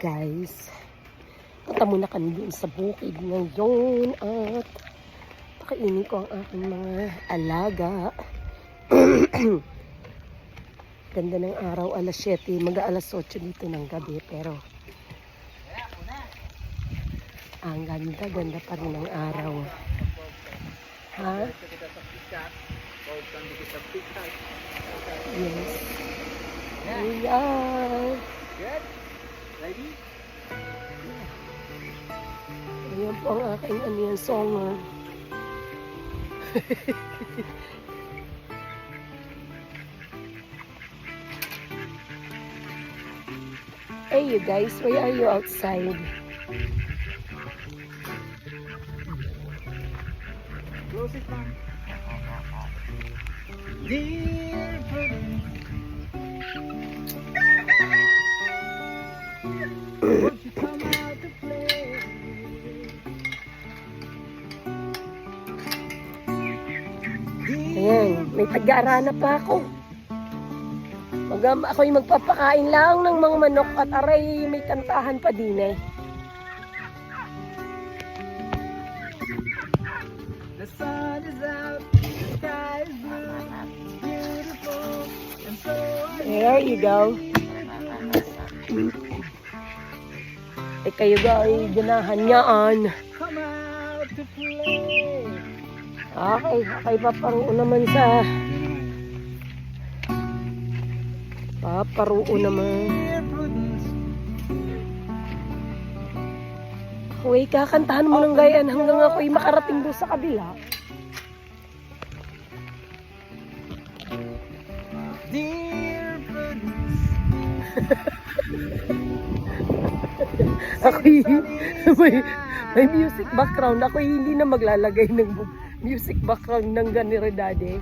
guys, punta muna kami dun sa bukid ngayon at pakainin ko ang aking mga alaga. Ganda ng araw, alas 7, mag-aalas 8 dito ng gabi, pero ang ganda pa rin ng araw. Ha? Yes. Ayan. Good? Ready? Ayan po ang aking aniyan songer. Hey you guys, why are you outside? Close it down. Dear Prudence, won't you come out to play? Ayan, may pag-aarana pa ako. Ako'y magpapakain lang ng mga manok at aray may kantahan pa din eh. The sun is out, the sky is blue, beautiful, and so There you go. Eh kayo guys, ganahan niyaan. come out to play. Okay, paparoon naman sa... Paparoon naman. Dear Prudence, Uy, kakantahan mo ng gayan hanggang ako'y makarating doon sa kabila. dear Prudence, Ako'y may music background. Ako'y hindi na maglalagay ng music background ng Ganiridade.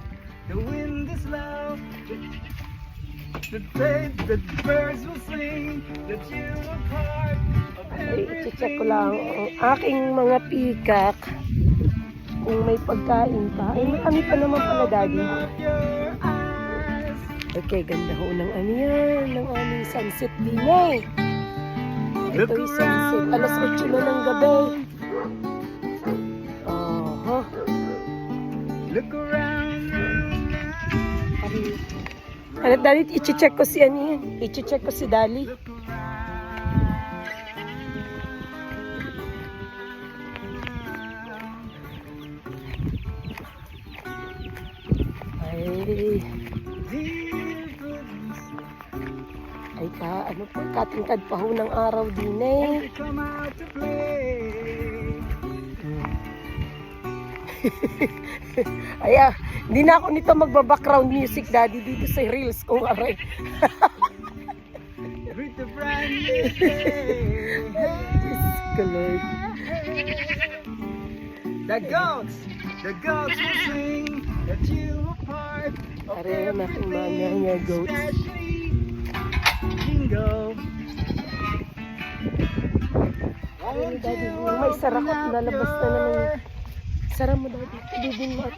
the wind is low, the birds will sing, that you are part of Ay, everything. i-check ko lang ang aking mga pikak. Kung may pagkain pa. Ay, marami pa naman pala, Daddy. Open up your eyes. Okay, ganda ho ng ano yan, ng aming sunset din eh. Ito yung sunset. Alas 8 na ng gabi. Aha. Look around, Ano, Dali, i-check ko si ano yan. I-check ko si Dali. look around. Ay, Dear Prudence, ay ano po, katingkad pa ho ng araw din eh. won't you come out to play? Ay, hindi na ako nito magba-background music, Daddy, dito sa reels kung aray. With the brand new day. Lord. The goats will sing that you are part of Aray, ang aking mga nga goats. especially Jingle. Ay, Daddy, may sarakot, lalabas na naman. Sara mo, Daddy. Bibin mo.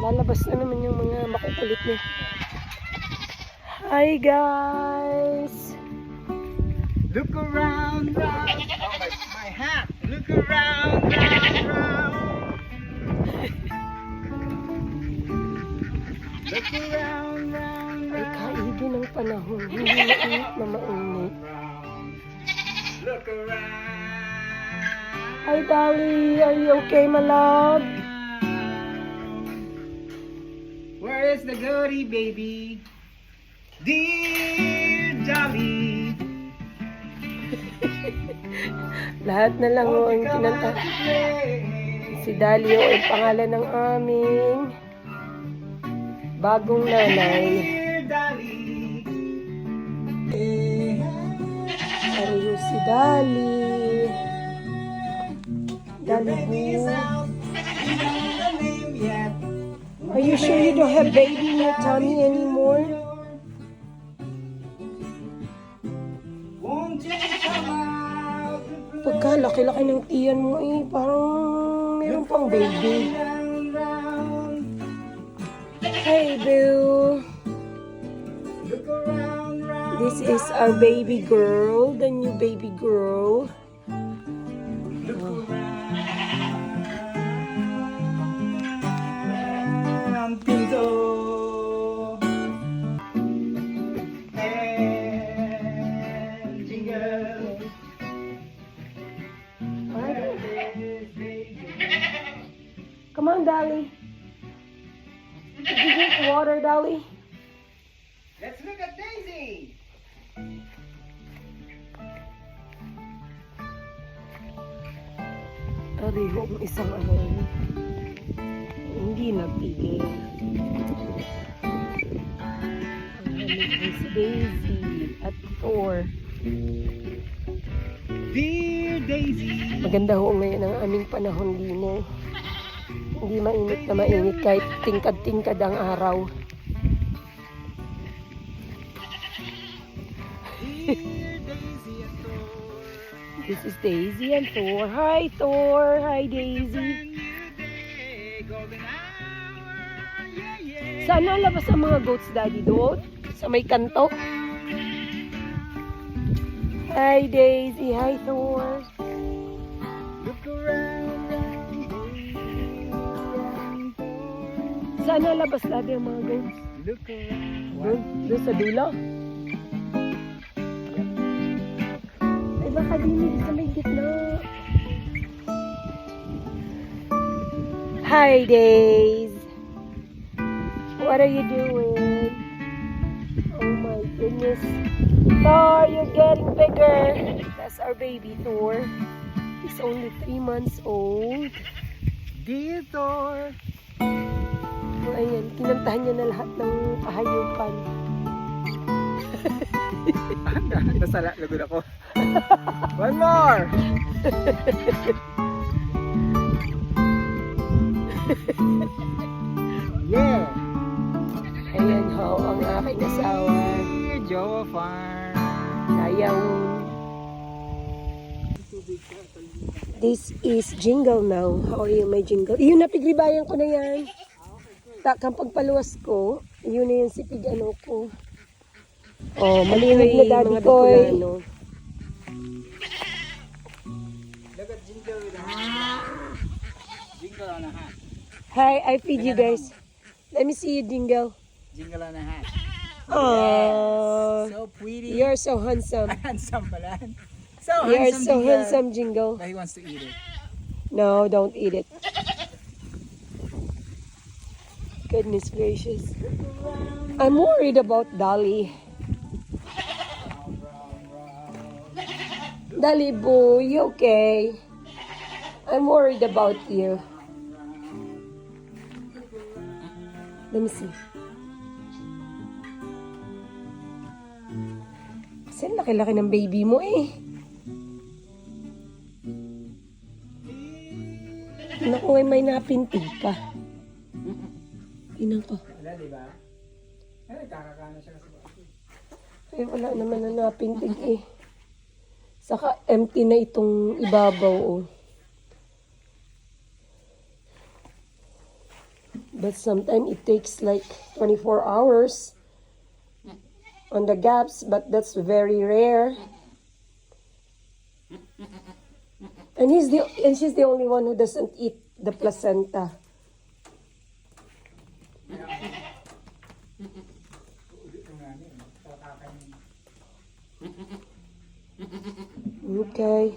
Lalabas na naman yung mga makukulit niya. Hi, guys! Look around, round. Oh, my hat. Look around, round. Look around, round. Ay, kaibig ng panahon. Hindi mainit na mainit. Look around. Hi, Dali. Are you okay, my love? Where is the goatee, baby? Dear Dolly. Lahat na lang ho ang kinanta. Si Dali ho ay pangalan ng aming bagong nanay. Dear Dolly. Ariyo si Dali. Dali Baby is ho. out. You don't know the name yet. Are you sure you don't have baby in your tummy anymore? Won't you come out? Pagka laki-laki ng tiyan mo eh, parang meron pang baby. Round, round. Hey, Boo! Look around, round. This is our baby girl, the new baby girl. Pinto and jingle. Come on, Dolly. Did you drink water, Dolly? Let's look at Daisy. Ariho ang isang ano. Hindi napigil. Si Daisy at 4. Dear Daisy. Maganda ho ngayon ang aming panahon din eh. Hindi mainit na mainit kahit tingkad-tingkad ang araw. Dear Daisy and Thor. This is Daisy and Thor. Hi Thor. Hi Daisy. Brand new day, golden hour. Yeah, yeah. Saan nalabas ang mga goats, Daddy? Doon? Sa may kanto? Hi Daisy. Hi Thor. Look around, Saan nalabas, Daddy, ang mga goats? look around. Doon? Doon sa dulo? Ay, baka dinig sa may gitna. Hi, Days. What are you doing? Oh my goodness. Thor, you're getting bigger. That's our baby Thor. He's only 3 months old. Dear Thor. So, ayan, kinantahan niya na lahat ng kahayupan. Nasala, lagod ako. One more. Yeah. Ayan ho, ang aking asawa. Dear Joe Farm. Sayang. This is Jingle now. How are you, my Jingle? Iyon na, pigribayan ko na yan. Takang pagpaluwas ko, yun na yan si pig ano ko. Oh, malinig na daddy mga ko. Bicolano. Look at Jingle with a hat. Jingle on a hat. Hi, I feed you guys. Let me see you, Jingle. Jingle on a hat. Oh, So pretty. you're so handsome. handsome pala. So You're handsome, so Jingle. handsome, Jingle. But he wants to eat it. No, don't eat it. Goodness gracious. I'm worried about Dolly. Dolly boo, you okay? I'm worried about you. Let me see. Kasi laki-laki ng baby mo eh. Naku, may napintig ka. Tingnan ko. Wala, di ba? Ay, kakakana siya kasi bakit. Eh, wala naman na napintig eh. Saka empty na itong ibabaw oh. But sometimes it takes like 24 hours on the gaps, but that's very rare. And she's the only one who doesn't eat the placenta. Okay.